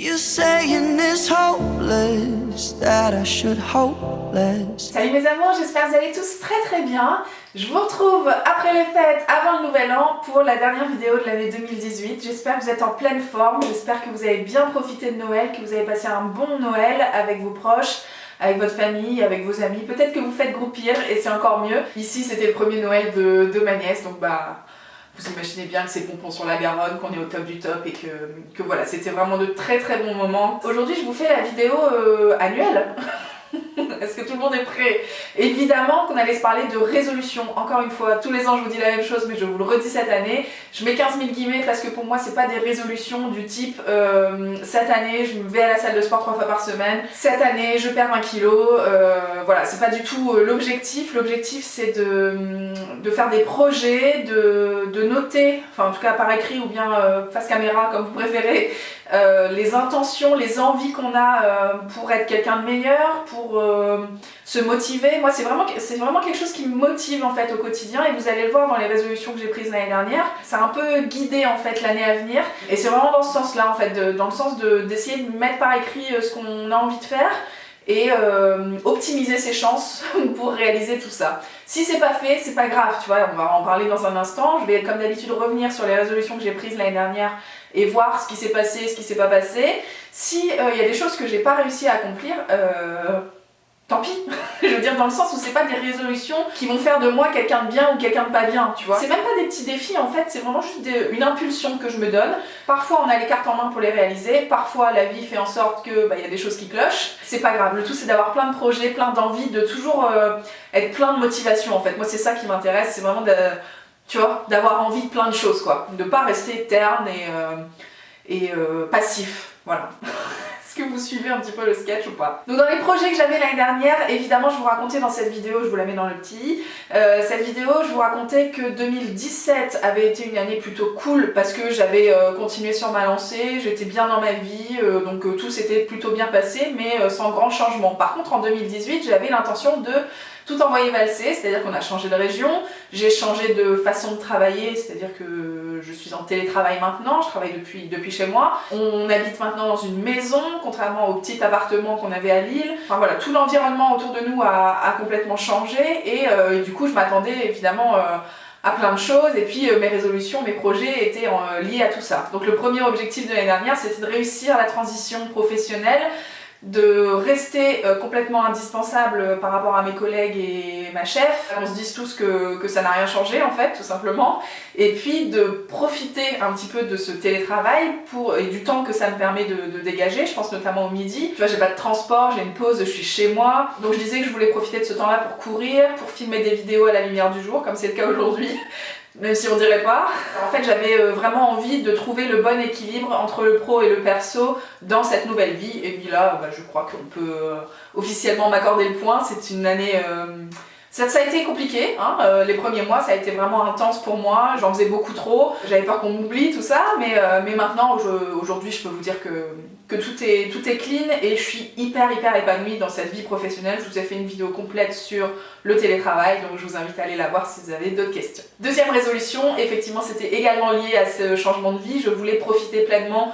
You're saying it's hopeless, that I should hope less. Salut mes amours, j'espère que vous allez tous très bien. Je vous retrouve après les fêtes, avant le nouvel an, pour la dernière vidéo de l'année 2018. J'espère que vous êtes en pleine forme, j'espère que vous avez bien profité de Noël, que vous avez passé un bon Noël avec vos proches, avec votre famille, avec vos amis. Peut-être que vous faites groupir et c'est encore mieux. Ici c'était le premier Noël de ma nièce, donc vous imaginez bien que c'est pompons sur la Garonne, qu'on est au top du top et que voilà, c'était vraiment de très bons moments. Aujourd'hui je vous fais la vidéo annuelle. Est-ce que tout le monde est prêt? Évidemment qu'on allait se parler de résolution. Encore une fois, tous les ans je vous dis la même chose, mais je vous le redis cette année. Je mets 15 000 guillemets parce que pour moi c'est pas des résolutions du type cette année je vais à la salle de sport 3 fois par semaine, cette année je perds 1 kg, voilà, c'est pas du tout l'objectif. L'objectif c'est de faire des projets, de noter, enfin en tout cas par écrit ou bien face caméra comme vous préférez, les intentions, les envies qu'on a pour être quelqu'un de meilleur, pour se motiver. Moi c'est vraiment quelque chose qui me motive en fait au quotidien, et vous allez le voir dans les résolutions que j'ai prises l'année dernière. Ça a un peu guidé en fait l'année à venir, et c'est vraiment dans ce sens là en fait, dans le sens d'essayer de mettre par écrit ce qu'on a envie de faire et optimiser ses chances pour réaliser tout ça. Si c'est pas fait, c'est pas grave, tu vois, on va en parler dans un instant. Je vais comme d'habitude revenir sur les résolutions que j'ai prises l'année dernière et voir ce qui s'est passé, ce qui s'est pas passé. Si y a des choses que j'ai pas réussi à accomplir, tant pis. Je veux dire, dans le sens où c'est pas des résolutions qui vont faire de moi quelqu'un de bien ou quelqu'un de pas bien, tu vois. C'est même pas des petits défis en fait, c'est vraiment juste une impulsion que je me donne. Parfois on a les cartes en main pour les réaliser, parfois la vie fait en sorte que y a des choses qui clochent. C'est pas grave, le tout c'est d'avoir plein de projets, plein d'envies, de toujours être plein de motivation en fait. Moi c'est ça qui m'intéresse, c'est vraiment tu vois, d'avoir envie de plein de choses quoi. De pas rester terne et passif, voilà. Est-ce que vous suivez un petit peu le sketch ou pas? Donc dans les projets que j'avais l'année dernière, évidemment je vous racontais dans cette vidéo, je vous la mets dans le petit, cette vidéo je vous racontais que 2017 avait été une année plutôt cool parce que j'avais continué sur ma lancée, j'étais bien dans ma vie, donc tout s'était plutôt bien passé mais sans grand changement. Par contre en 2018 j'avais l'intention de tout envoyer valser, c'est-à-dire qu'on a changé de région, j'ai changé de façon de travailler, c'est-à-dire que je suis en télétravail maintenant, je travaille depuis chez moi. On habite maintenant dans une maison, contrairement au petit appartement qu'on avait à Lille. Enfin voilà, tout l'environnement autour de nous a complètement changé et du coup je m'attendais évidemment à plein de choses, et puis mes résolutions, mes projets étaient liés à tout ça. Donc le premier objectif de l'année dernière c'était de réussir la transition professionnelle, de rester complètement indispensable par rapport à mes collègues et ma chef. On se dit tous que ça n'a rien changé en fait, tout simplement. Et puis de profiter un petit peu de ce télétravail et du temps que ça me permet de dégager. Je pense notamment au midi. Tu vois, j'ai pas de transport, j'ai une pause, je suis chez moi. Donc je disais que je voulais profiter de ce temps-là pour courir, pour filmer des vidéos à la lumière du jour, comme c'est le cas aujourd'hui. Même si on dirait pas. En fait j'avais vraiment envie de trouver le bon équilibre entre le pro et le perso dans cette nouvelle vie, et puis là je crois qu'on peut officiellement m'accorder le point. C'est une année... Ça a été compliqué, hein. Les premiers mois ça a été vraiment intense pour moi, j'en faisais beaucoup trop, j'avais peur qu'on m'oublie tout ça, mais maintenant aujourd'hui je peux vous dire que tout est clean et je suis hyper épanouie dans cette vie professionnelle. Je vous ai fait une vidéo complète sur le télétravail, donc je vous invite à aller la voir si vous avez d'autres questions. Deuxième résolution, effectivement c'était également lié à ce changement de vie, je voulais profiter pleinement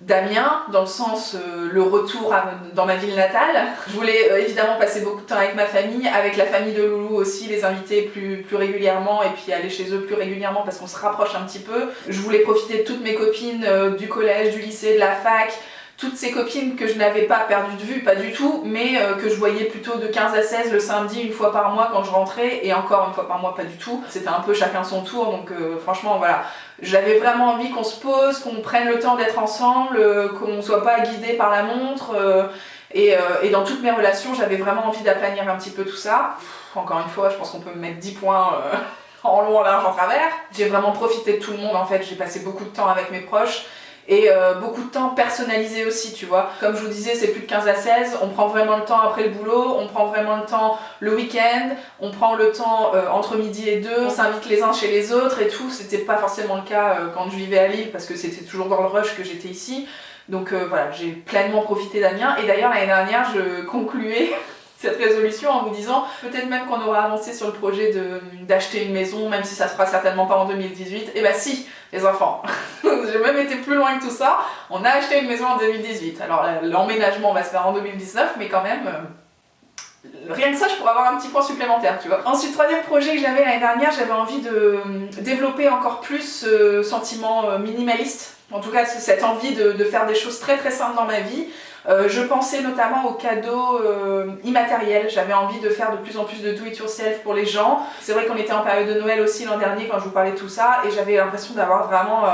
d'Amiens, dans le sens le retour dans ma ville natale. Je voulais évidemment passer beaucoup de temps avec ma famille, avec la famille de Loulou aussi, les inviter plus régulièrement et puis aller chez eux plus régulièrement parce qu'on se rapproche un petit peu. Je voulais profiter de toutes mes copines du collège, du lycée, de la fac, toutes ces copines que je n'avais pas perdues de vue, pas du tout, mais que je voyais plutôt de 15 à 16 le samedi, une fois par mois quand je rentrais, et encore une fois par mois pas du tout. C'était un peu chacun son tour, donc franchement voilà. J'avais vraiment envie qu'on se pose, qu'on prenne le temps d'être ensemble, qu'on ne soit pas guidé par la montre, et dans toutes mes relations j'avais vraiment envie d'aplanir un petit peu tout ça. Encore une fois, je pense qu'on peut me mettre 10 points en long, en large, en travers. J'ai vraiment profité de tout le monde en fait, j'ai passé beaucoup de temps avec mes proches. Et beaucoup de temps personnalisé aussi, tu vois. Comme je vous disais, c'est plus de 15 à 16, on prend vraiment le temps après le boulot, on prend vraiment le temps le week-end, on prend le temps entre midi et 2, on s'invite les uns chez les autres et tout. C'était pas forcément le cas quand je vivais à Lille parce que c'était toujours dans le rush que j'étais ici. Donc voilà, j'ai pleinement profité d'Amiens. Et d'ailleurs l'année dernière, je concluais cette résolution en vous disant peut-être même qu'on aura avancé sur le projet d'acheter une maison, même si ça se fera certainement pas en 2018. Et bah si, les enfants, J'ai même été plus loin que tout ça. On a acheté une maison en 2018. Alors l'emménagement va se faire en 2019, mais quand même... rien que ça, je pourrais avoir un petit point supplémentaire, tu vois. Ensuite, troisième projet que j'avais l'année dernière, j'avais envie de développer encore plus ce sentiment minimaliste. En tout cas, cette envie de faire des choses très très simples dans ma vie. Je pensais notamment aux cadeaux immatériels. J'avais envie de faire de plus en plus de do-it-yourself pour les gens. C'est vrai qu'on était en période de Noël aussi l'an dernier quand je vous parlais de tout ça, et j'avais l'impression d'avoir vraiment...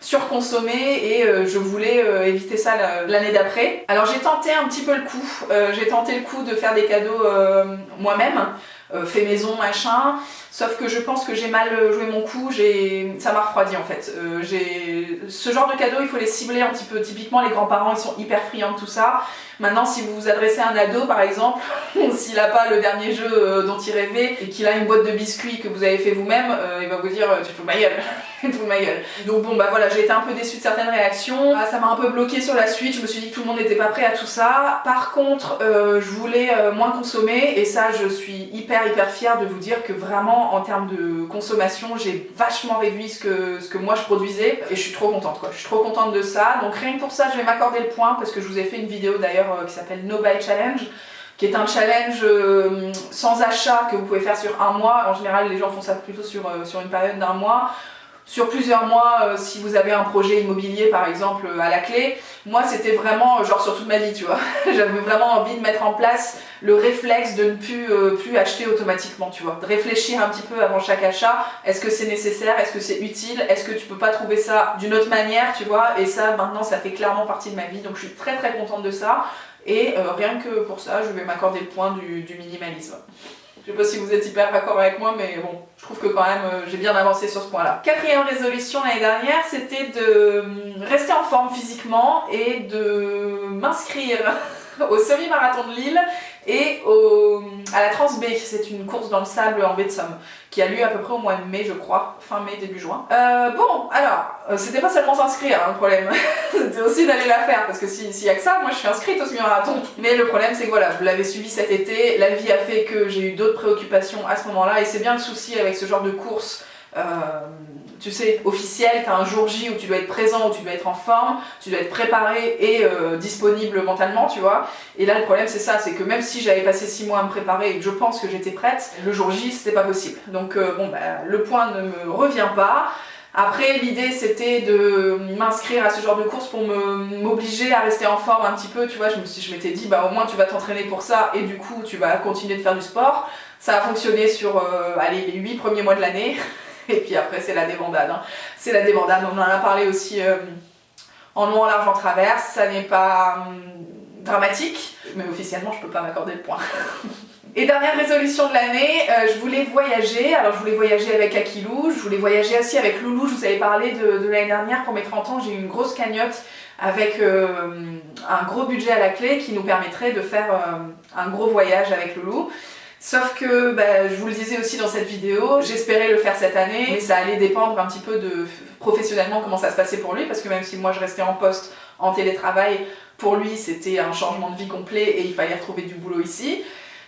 surconsommé et je voulais éviter ça l'année d'après. Alors j'ai tenté un petit peu le coup, j'ai tenté le coup de faire des cadeaux moi-même, fait maison, machin, sauf que je pense que j'ai mal joué mon coup, ça m'a refroidi en fait. Ce genre de cadeaux, il faut les cibler un petit peu. Typiquement les grands-parents, ils sont hyper friands de tout ça. Maintenant, si vous vous adressez à un ado par exemple, s'il n'a pas le dernier jeu dont il rêvait et qu'il a une boîte de biscuits que vous avez fait vous-même, il va vous dire tu te fous de ma gueule. Tu te fous de ma gueule. Donc bon bah voilà, j'ai été un peu déçue de certaines réactions, ça m'a un peu bloquée sur la suite, je me suis dit que tout le monde n'était pas prêt à tout ça. Par contre, je voulais moins consommer et ça je suis hyper fière de vous dire que vraiment en termes de consommation, j'ai vachement réduit ce que moi je produisais et je suis trop contente quoi. Je suis trop contente de ça, donc rien que pour ça je vais m'accorder le point parce que je vous ai fait une vidéo d'ailleurs qui s'appelle No Buy Challenge, qui est un challenge sans achat que vous pouvez faire sur un mois. En général les gens font ça plutôt sur une période d'un mois. Sur plusieurs mois, si vous avez un projet immobilier par exemple à la clé, moi c'était vraiment genre sur toute ma vie tu vois. J'avais vraiment envie de mettre en place le réflexe de ne plus acheter automatiquement tu vois. De réfléchir un petit peu avant chaque achat, est-ce que c'est nécessaire, est-ce que c'est utile, est-ce que tu peux pas trouver ça d'une autre manière tu vois. Et ça maintenant ça fait clairement partie de ma vie donc je suis très contente de ça. Et rien que pour ça je vais m'accorder le point du minimalisme. Je sais pas si vous êtes hyper d'accord avec moi, mais bon, je trouve que quand même j'ai bien avancé sur ce point-là. Quatrième résolution l'année dernière, c'était de rester en forme physiquement et de m'inscrire au semi-marathon de Lille et à la Trans B, c'est une course dans le sable en baie de Somme, qui a lieu à peu près au mois de mai, je crois, fin mai, début juin. Bon, alors, c'était pas seulement s'inscrire hein, le problème, c'était aussi d'aller la faire, parce que s'il y a que ça, moi je suis inscrite au semi-marathon. Mais le problème c'est que voilà, vous l'avez suivi cet été, la vie a fait que j'ai eu d'autres préoccupations à ce moment-là, et c'est bien le souci avec ce genre de course. Tu sais, officiel, t'as un jour J où tu dois être présent, où tu dois être en forme, tu dois être préparé et disponible mentalement, tu vois. Et là le problème c'est ça, c'est que même si j'avais passé 6 mois à me préparer et que je pense que j'étais prête, le jour J c'était pas possible. Donc bon bah le point ne me revient pas. Après l'idée c'était de m'inscrire à ce genre de course pour m'obliger à rester en forme un petit peu, tu vois. Je m'étais dit bah au moins tu vas t'entraîner pour ça et du coup tu vas continuer de faire du sport. Ça a fonctionné sur allez, les 8 premiers mois de l'année. Et puis après c'est la débandade, hein. C'est la débandade, on en a parlé aussi en long, en large, en travers, ça n'est pas dramatique, mais officiellement je peux pas m'accorder le point. Et dernière résolution de l'année, je voulais voyager, alors je voulais voyager avec Akilou, je voulais voyager aussi avec Loulou, je vous avais parlé de l'année dernière, pour mes 30 ans j'ai eu une grosse cagnotte avec un gros budget à la clé qui nous permettrait de faire un gros voyage avec Loulou. Sauf que, bah, je vous le disais aussi dans cette vidéo, j'espérais le faire cette année, mais ça allait dépendre un petit peu de professionnellement comment ça se passait pour lui, parce que même si moi je restais en poste, en télétravail, pour lui c'était un changement de vie complet et il fallait retrouver du boulot ici.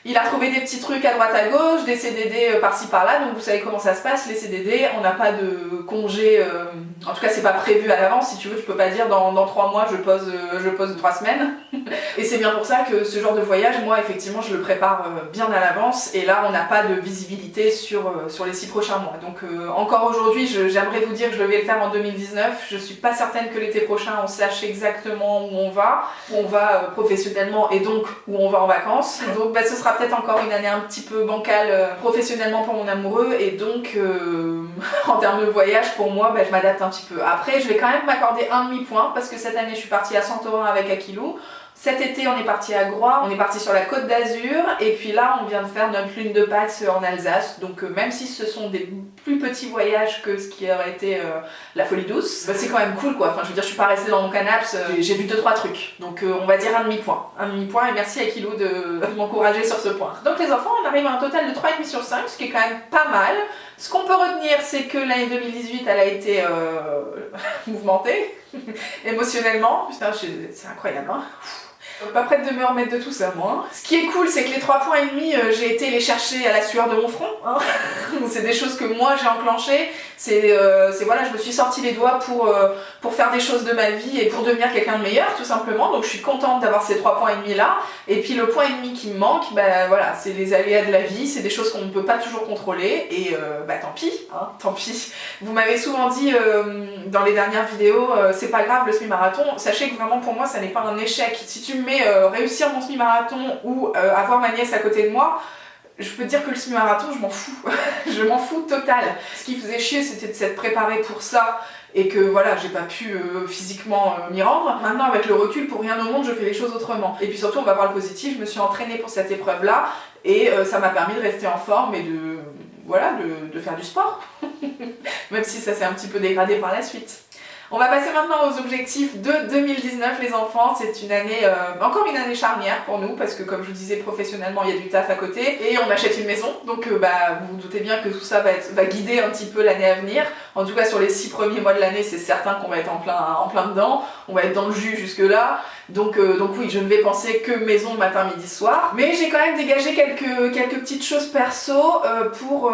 Il a trouvé des petits trucs à droite à gauche, des CDD par-ci par-là, donc vous savez comment ça se passe, les CDD, on n'a pas de congé, en tout cas c'est pas prévu à l'avance, si tu veux, tu peux pas dire dans 3 mois je pose 3 semaines. Et c'est bien pour ça que ce genre de voyage, moi effectivement je le prépare bien à l'avance, et là on n'a pas de visibilité sur les 6 prochains mois. Donc encore aujourd'hui, j'aimerais vous dire que je vais le faire en 2019, je suis pas certaine que l'été prochain on sache exactement où on va professionnellement et donc où on va en vacances. Donc bah, ce sera peut-être encore une année un petit peu bancale professionnellement pour mon amoureux et donc en termes de voyage pour moi bah, je m'adapte un petit peu. Après je vais quand même m'accorder un demi-point parce que cette année je suis partie à Santorin avec Akilou. Cet été on est parti à Groix, on est parti sur la Côte d'Azur et puis là on vient de faire notre lune de Pâques en Alsace. Donc même si ce sont des plus petits voyages que ce qui aurait été la folie douce, bah, c'est quand même cool quoi. Enfin je veux dire je suis pas restée dans mon canapé, j'ai vu 2-3 trucs. Donc on va dire un demi-point. Un demi-point et merci à Kilo de m'encourager sur ce point. Donc les enfants on arrive à un total de 3,5 sur 5, ce qui est quand même pas mal. Ce qu'on peut retenir c'est que l'année 2018 elle a été mouvementée, émotionnellement. Putain c'est incroyable hein. Pas prête de me remettre de tout ça, moi. Ce qui est cool, c'est que les 3 points et demi, j'ai été les chercher à la sueur de mon front. Hein. C'est des choses que moi j'ai enclenchées. C'est voilà, je me suis sorti les doigts pour faire des choses de ma vie et pour devenir quelqu'un de meilleur, tout simplement. Donc je suis contente d'avoir ces 3 points et demi là. Et puis le point et demi qui me manque, bah voilà, c'est les aléas de la vie, c'est des choses qu'on ne peut pas toujours contrôler. Et bah tant pis, hein, tant pis. Vous m'avez souvent dit dans les dernières vidéos, c'est pas grave le semi-marathon. Sachez que vraiment pour moi, ça n'est pas un échec. Si tu me mets réussir mon semi-marathon ou avoir ma nièce à côté de moi, je peux te dire que le semi-marathon, je m'en fous. Je m'en fous total. Ce qui faisait chier, c'était de s'être préparé pour ça et que voilà, j'ai pas pu physiquement m'y rendre. Maintenant, avec le recul, pour rien au monde, je fais les choses autrement. Et puis surtout, on va voir le positif, je me suis entraînée pour cette épreuve-là et ça m'a permis de rester en forme et de faire du sport. Même si ça s'est un petit peu dégradé par la suite. On va passer maintenant aux objectifs de 2019 les enfants. C'est une année, encore une année charnière pour nous parce que comme je vous disais professionnellement il y a du taf à côté et on achète une maison donc vous vous doutez bien que tout ça va guider un petit peu l'année à venir. En tout cas sur les 6 premiers mois de l'année c'est certain qu'on va être en plein dedans, on va être dans le jus jusque là. Donc oui, je ne vais penser que maison matin, midi, soir. Mais j'ai quand même dégagé quelques petites choses perso pour,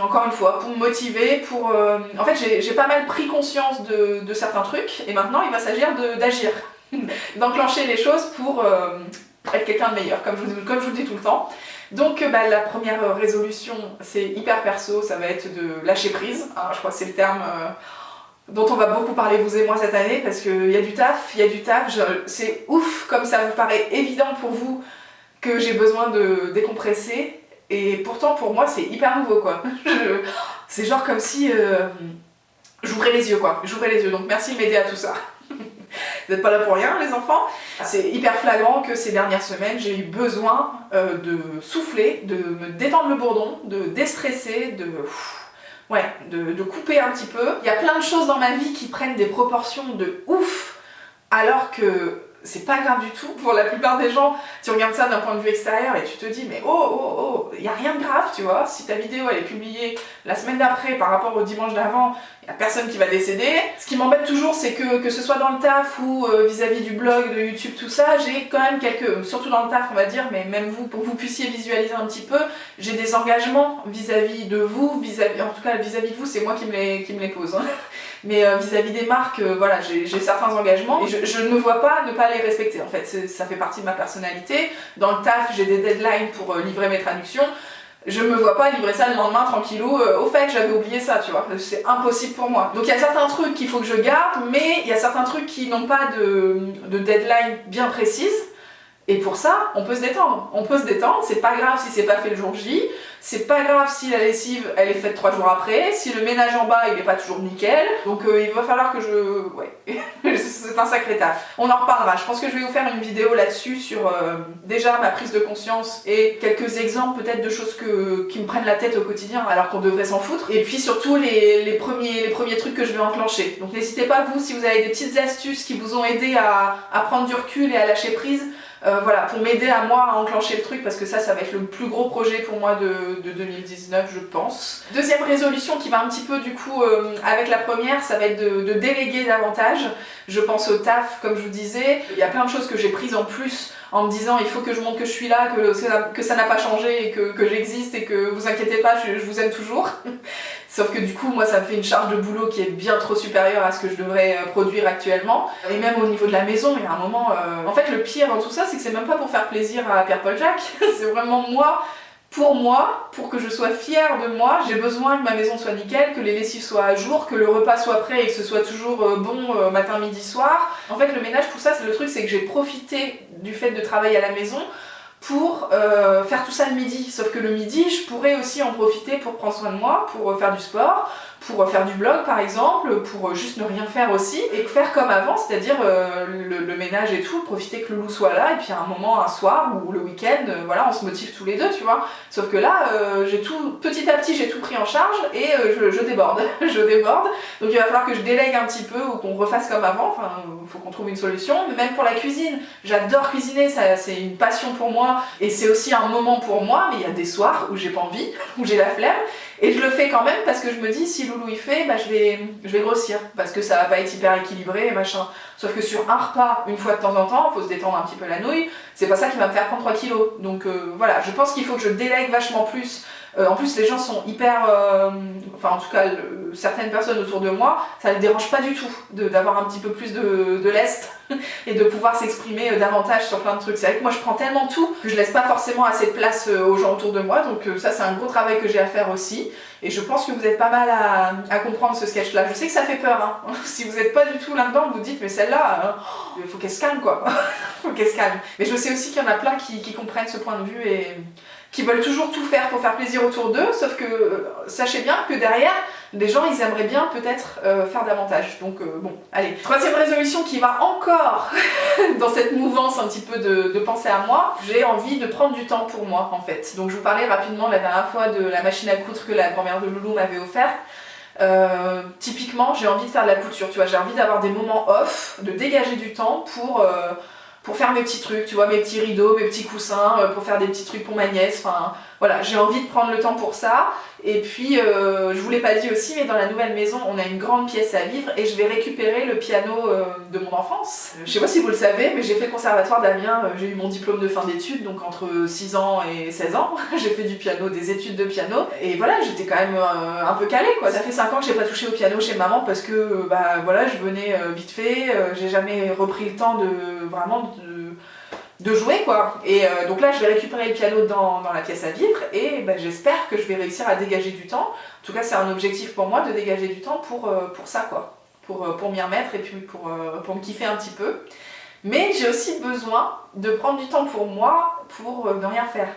encore une fois, pour me motiver, en fait, j'ai pas mal pris conscience de certains trucs, et maintenant, il va s'agir d'agir. D'enclencher les choses pour être quelqu'un de meilleur, comme je vous le dis tout le temps. Donc la première résolution, c'est hyper perso, ça va être de lâcher prise. Hein, je crois que c'est le terme... dont on va beaucoup parler vous et moi cette année parce qu'il y a du taf, c'est ouf comme ça vous paraît évident pour vous que j'ai besoin de décompresser et pourtant pour moi c'est hyper nouveau quoi. C'est genre comme si j'ouvrais les yeux quoi, donc merci de m'aider à tout ça. Vous n'êtes pas là pour rien les enfants. C'est hyper flagrant que ces dernières semaines j'ai eu besoin de souffler, de me détendre le bourdon, de déstresser, de couper un petit peu. Il y a plein de choses dans ma vie qui prennent des proportions de ouf, alors que c'est pas grave du tout. Pour la plupart des gens, tu regardes ça d'un point de vue extérieur et tu te dis mais oh, il y a rien de grave, tu vois. Si ta vidéo elle est publiée la semaine d'après par rapport au dimanche d'avant, il y a personne qui va décéder. Ce qui m'embête toujours, c'est que ce soit dans le taf ou vis-à-vis du blog, de YouTube, tout ça, j'ai quand même surtout dans le taf on va dire, mais même vous, pour que vous puissiez visualiser un petit peu, j'ai des engagements vis-à-vis de vous, en tout cas vis-à-vis de vous, c'est moi qui me les pose. Hein. Mais vis-à-vis des marques, voilà, j'ai certains engagements et je ne me vois pas ne pas les respecter. En fait, ça fait partie de ma personnalité. Dans le taf, j'ai des deadlines pour livrer mes traductions. Je me vois pas livrer ça le lendemain tranquillou. Au fait, j'avais oublié ça, tu vois. C'est impossible pour moi. Donc il y a certains trucs qu'il faut que je garde, mais il y a certains trucs qui n'ont pas de deadline bien précise. Et pour ça, on peut se détendre. C'est pas grave si c'est pas fait le jour J, c'est pas grave si la lessive elle est faite 3 jours après, si le ménage en bas il est pas toujours nickel. Donc il va falloir que c'est un sacré taf. On en reparlera. Je pense que je vais vous faire une vidéo là-dessus sur déjà ma prise de conscience et quelques exemples peut-être de choses qui me prennent la tête au quotidien alors qu'on devrait s'en foutre. Et puis surtout les premiers trucs que je vais enclencher. Donc n'hésitez pas vous si vous avez des petites astuces qui vous ont aidé à prendre du recul et à lâcher prise. Voilà, pour m'aider à moi à enclencher le truc parce que ça va être le plus gros projet pour moi de 2019 je pense. Deuxième résolution qui va un petit peu du coup avec la première, ça va être de déléguer davantage. Je pense au taf comme je vous disais, il y a plein de choses que j'ai prises en plus en me disant il faut que je montre que je suis là, que ça n'a pas changé et que j'existe et que vous inquiétez pas, je vous aime toujours. Sauf que du coup, moi, ça me fait une charge de boulot qui est bien trop supérieure à ce que je devrais produire actuellement. Et même au niveau de la maison, il y a un moment... En fait, le pire dans tout ça, c'est que c'est même pas pour faire plaisir à Pierre-Paul Jacques. C'est vraiment moi, pour que je sois fière de moi, j'ai besoin que ma maison soit nickel, que les lessives soient à jour, que le repas soit prêt et que ce soit toujours bon matin, midi, soir. En fait, le ménage, tout ça, c'est le truc, c'est que j'ai profité du fait de travailler à la maison pour faire tout ça le midi. Sauf que le midi, je pourrais aussi en profiter pour prendre soin de moi, pour faire du sport, pour faire du blog par exemple, pour juste ne rien faire aussi, et faire comme avant, c'est-à-dire le ménage et tout, profiter que le loup soit là, et puis à un moment, un soir ou le week-end, voilà, on se motive tous les deux, tu vois. Sauf que là, petit à petit, j'ai tout pris en charge, et je déborde, je déborde. Donc il va falloir que je délègue un petit peu, ou qu'on refasse comme avant, enfin, il faut qu'on trouve une solution. Mais même pour la cuisine, j'adore cuisiner, c'est une passion pour moi, et c'est aussi un moment pour moi, mais il y a des soirs où j'ai pas envie, où j'ai la flemme, et je le fais quand même parce que je me dis si Loulou il fait, bah je vais grossir parce que ça va pas être hyper équilibré et machin. Sauf que sur un repas, une fois de temps en temps, faut se détendre un petit peu la nouille, c'est pas ça qui va me faire prendre 3 kilos. Donc voilà, je pense qu'il faut que je délègue vachement plus. En plus, les gens sont hyper... enfin, en tout cas, certaines personnes autour de moi, ça les dérange pas du tout d'avoir un petit peu plus de lest et de pouvoir s'exprimer davantage sur plein de trucs. C'est vrai que moi, je prends tellement tout que je laisse pas forcément assez de place aux gens autour de moi. Donc ça, c'est un gros travail que j'ai à faire aussi. Et je pense que vous êtes pas mal à comprendre ce sketch-là. Je sais que ça fait peur, hein. Si vous n'êtes pas du tout là-dedans, vous dites, mais celle-là, il faut qu'elle se calme, quoi. Faut qu'elle se calme. Mais je sais aussi qu'il y en a plein qui comprennent ce point de vue et qui veulent toujours tout faire pour faire plaisir autour d'eux, sauf que sachez bien que derrière, les gens ils aimeraient bien peut-être faire davantage. Donc bon, allez. Troisième résolution qui va encore dans cette mouvance un petit peu de penser à moi, j'ai envie de prendre du temps pour moi en fait. Donc je vous parlais rapidement la dernière fois de la machine à coudre que la grand-mère de Loulou m'avait offerte. Typiquement, j'ai envie de faire de la couture, tu vois, j'ai envie d'avoir des moments off, de dégager du temps pour faire mes petits trucs, tu vois, mes petits rideaux, mes petits coussins, pour faire des petits trucs pour ma nièce, enfin voilà, j'ai envie de prendre le temps pour ça. Et puis, je vous l'ai pas dit aussi, mais dans la nouvelle maison, on a une grande pièce à vivre et je vais récupérer le piano de mon enfance. Je sais pas si vous le savez, mais j'ai fait le conservatoire d'Amiens, j'ai eu mon diplôme de fin d'études, donc entre 6 ans et 16 ans, j'ai fait du piano, des études de piano, et voilà, j'étais quand même un peu calée, quoi. Ça fait 5 ans que j'ai pas touché au piano chez maman parce que, bah voilà, je venais vite fait, j'ai jamais repris le temps de jouer quoi. Et donc là je vais récupérer le piano dans la pièce à vivre et bah, j'espère que je vais réussir à dégager du temps. En tout cas c'est un objectif pour moi de dégager du temps pour ça quoi. Pour m'y remettre et puis pour me kiffer un petit peu. Mais j'ai aussi besoin de prendre du temps pour moi pour ne rien faire.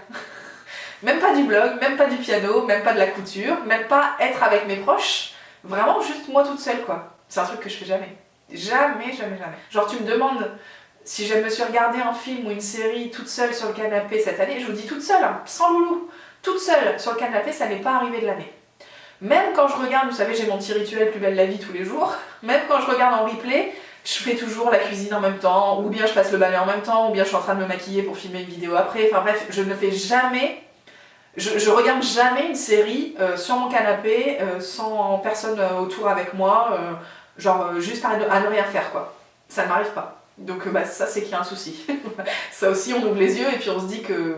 Même pas du blog, même pas du piano, même pas de la couture, même pas être avec mes proches. Vraiment juste moi toute seule quoi. C'est un truc que je fais jamais. Jamais, jamais, jamais. Genre tu me demandes si je me suis regardé un film ou une série toute seule sur le canapé cette année, je vous dis toute seule, hein, sans Loulou, toute seule sur le canapé, ça n'est pas arrivé de l'année. Même quand je regarde, vous savez, j'ai mon petit rituel Plus belle la vie tous les jours, même quand je regarde en replay, je fais toujours la cuisine en même temps, ou bien je passe le balai en même temps, ou bien je suis en train de me maquiller pour filmer une vidéo après, enfin bref, je ne fais jamais, je regarde jamais une série sur mon canapé, sans personne autour avec moi, genre juste à ne rien faire quoi. Ça ne m'arrive pas. Donc bah, ça c'est qu'il y a un souci. Ça aussi on ouvre les yeux et puis on se dit que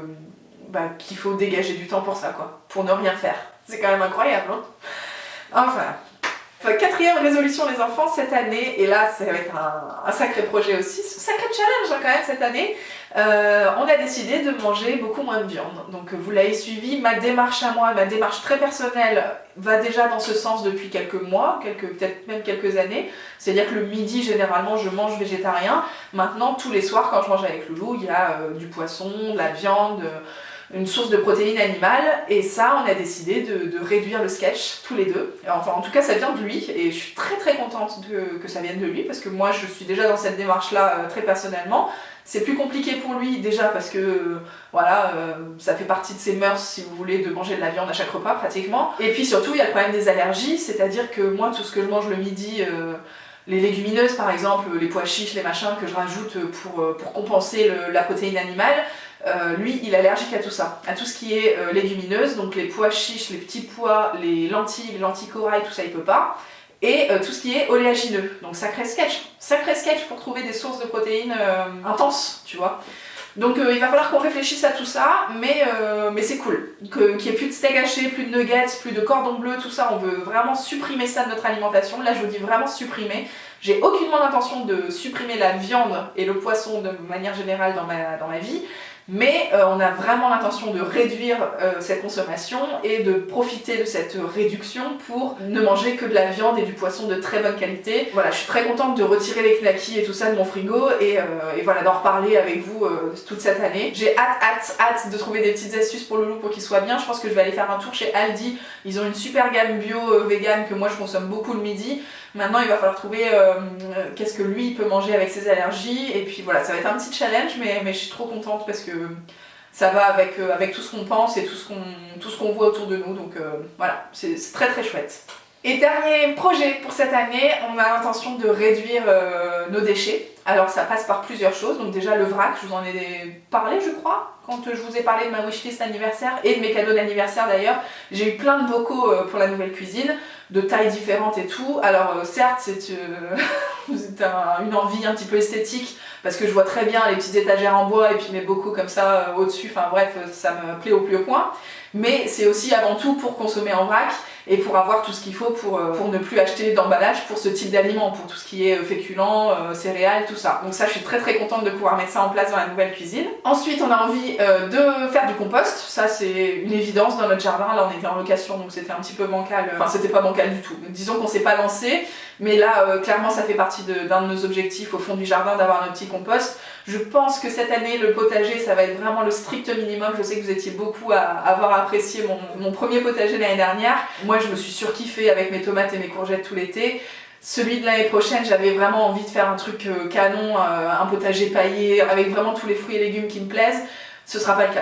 qu'il faut dégager du temps pour ça quoi, pour ne rien faire. C'est quand même incroyable hein. Enfin, quatrième résolution les enfants cette année, et là ça va être un sacré projet aussi, sacré challenge hein, quand même cette année, on a décidé de manger beaucoup moins de viande. Donc vous l'avez suivi, ma démarche à moi, ma démarche très personnelle va déjà dans ce sens depuis quelques mois, peut-être même quelques années. C'est-à-dire que le midi généralement je mange végétarien. Maintenant tous les soirs quand je mange avec Loulou, il y a du poisson, de la viande, une source de protéines animales, et ça on a décidé de réduire le sketch tous les deux. Enfin en tout cas ça vient de lui et je suis très très contente que ça vienne de lui parce que moi je suis déjà dans cette démarche là très personnellement. C'est plus compliqué pour lui déjà parce que voilà, ça fait partie de ses mœurs si vous voulez de manger de la viande à chaque repas pratiquement. Et puis surtout il y a le problème des allergies, c'est-à-dire que moi tout ce que je mange le midi, les légumineuses par exemple, les pois chiches, les machins que je rajoute pour compenser la protéine animale, lui il est allergique à tout ça, à tout ce qui est légumineuse, donc les pois chiches, les petits pois, les lentilles corail, tout ça il peut pas. Et tout ce qui est oléagineux, donc sacré sketch pour trouver des sources de protéines intenses, tu vois. Donc il va falloir qu'on réfléchisse à tout ça, mais c'est cool. Qu'il n'y ait plus de steak haché, plus de nuggets, plus de cordon bleu, tout ça, on veut vraiment supprimer ça de notre alimentation. Là je vous dis vraiment supprimer. J'ai aucunement l'intention de supprimer la viande et le poisson de manière générale dans ma vie. Mais on a vraiment l'intention de réduire cette consommation et de profiter de cette réduction pour ne manger que de la viande et du poisson de très bonne qualité. Voilà, je suis très contente de retirer les knackis et tout ça de mon frigo et voilà, d'en reparler avec vous toute cette année. J'ai hâte de trouver des petites astuces pour Loulou pour qu'il soit bien. Je pense que je vais aller faire un tour chez Aldi. Ils ont une super gamme bio vegan que moi je consomme beaucoup le midi. Maintenant il va falloir trouver qu'est-ce que lui il peut manger avec ses allergies et puis voilà, ça va être un petit challenge mais je suis trop contente parce que ça va avec tout ce qu'on pense et tout ce qu'on voit autour de nous, donc voilà, c'est très très chouette. Et dernier projet pour cette année, on a l'intention de réduire nos déchets. Alors ça passe par plusieurs choses, donc déjà le vrac, je vous en ai parlé je crois, quand je vous ai parlé de ma wishlist anniversaire et de mes cadeaux d'anniversaire d'ailleurs. J'ai eu plein de bocaux pour la nouvelle cuisine. de tailles différentes et tout. Alors certes c'est une envie un petit peu esthétique parce que je vois très bien les petites étagères en bois et puis mes bocaux comme ça au-dessus, enfin bref ça me plaît au plus haut point. Mais c'est aussi avant tout pour consommer en vrac et pour avoir tout ce qu'il faut pour ne plus acheter d'emballage pour ce type d'aliments, pour tout ce qui est féculents, céréales, tout ça. Donc ça je suis très très contente de pouvoir mettre ça en place dans la nouvelle cuisine. Ensuite on a envie de faire du compost, ça c'est une évidence dans notre jardin, là on était en location donc c'était un petit peu bancal, enfin c'était pas bancal du tout, disons qu'on s'est pas lancé, mais là clairement ça fait partie d'un de nos objectifs au fond du jardin d'avoir notre petit compost. Je pense que cette année le potager ça va être vraiment le strict minimum, je sais que vous étiez beaucoup à avoir apprécié mon premier potager l'année dernière. Moi je me suis surkiffée avec mes tomates et mes courgettes tout l'été. Celui de l'année prochaine j'avais vraiment envie de faire un truc canon, un potager paillé avec vraiment tous les fruits et légumes qui me plaisent. Ce sera pas le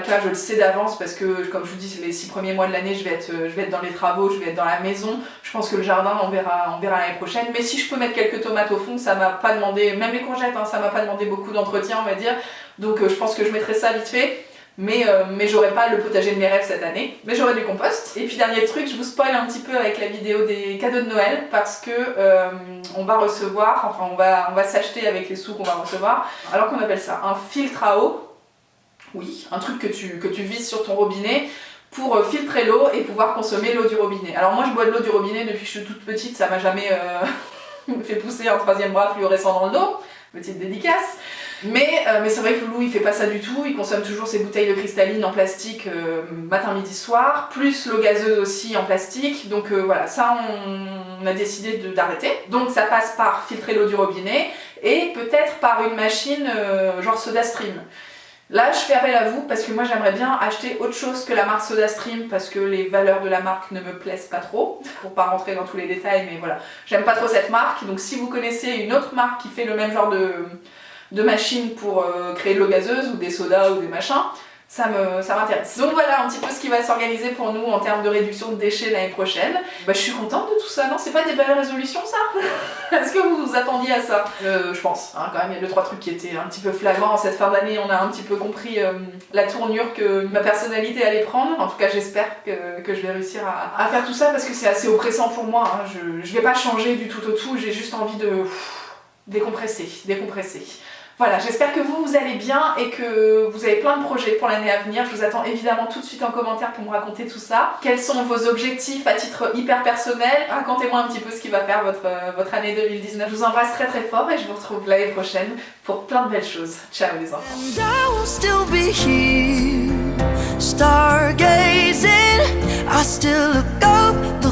cas, je le sais d'avance parce que comme je vous dis les 6 premiers mois de l'année je vais être dans les travaux, je vais être dans la maison. Je pense que le jardin on verra l'année prochaine, mais si je peux mettre quelques tomates au fond, ça m'a pas demandé, même les courgettes hein, ça m'a pas demandé beaucoup d'entretien on va dire, donc je pense que je mettrai ça vite fait. Mais j'aurai pas le potager de mes rêves cette année, mais j'aurai du compost. Et puis dernier truc, je vous spoil un petit peu avec la vidéo des cadeaux de Noël parce que on va recevoir, enfin on va s'acheter avec les sous qu'on va recevoir, alors qu'on appelle ça un filtre à eau. Oui, un truc que tu vises sur ton robinet pour filtrer l'eau et pouvoir consommer l'eau du robinet. Alors moi je bois de l'eau du robinet depuis que je suis toute petite, ça m'a jamais fait pousser un troisième bras fluorescent dans le dos, petite dédicace. Mais c'est vrai que Loulou il fait pas ça du tout, il consomme toujours ses bouteilles de cristalline en plastique matin, midi, soir, plus l'eau gazeuse aussi en plastique, donc voilà, ça on a décidé d'arrêter. Donc ça passe par filtrer l'eau du robinet et peut-être par une machine genre SodaStream. Là je fais appel à vous parce que moi j'aimerais bien acheter autre chose que la marque SodaStream parce que les valeurs de la marque ne me plaisent pas trop, pour pas rentrer dans tous les détails mais voilà, j'aime pas trop cette marque, donc si vous connaissez une autre marque qui fait le même genre de machine pour créer de l'eau gazeuse ou des sodas ou des machins, ça m'intéresse. Donc voilà un petit peu ce qui va s'organiser pour nous en termes de réduction de déchets l'année prochaine. Bah, je suis contente de tout ça, non? C'est pas des belles résolutions ça? Est-ce que vous vous attendiez à ça? Je pense, hein, quand même il y a 2-3 trucs qui étaient un petit peu flagrants. Cette fin d'année on a un petit peu compris la tournure que ma personnalité allait prendre. En tout cas j'espère que je vais réussir à faire tout ça parce que c'est assez oppressant pour moi. Hein. Je vais pas changer du tout au tout, j'ai juste envie de décompresser. Voilà, j'espère que vous allez bien et que vous avez plein de projets pour l'année à venir. Je vous attends évidemment tout de suite en commentaire pour me raconter tout ça. Quels sont vos objectifs à titre hyper personnel? Racontez-moi un petit peu ce qui va faire votre année 2019. Je vous embrasse très très fort et je vous retrouve l'année prochaine pour plein de belles choses. Ciao les enfants. And I will still be here, stargazing. I still look up the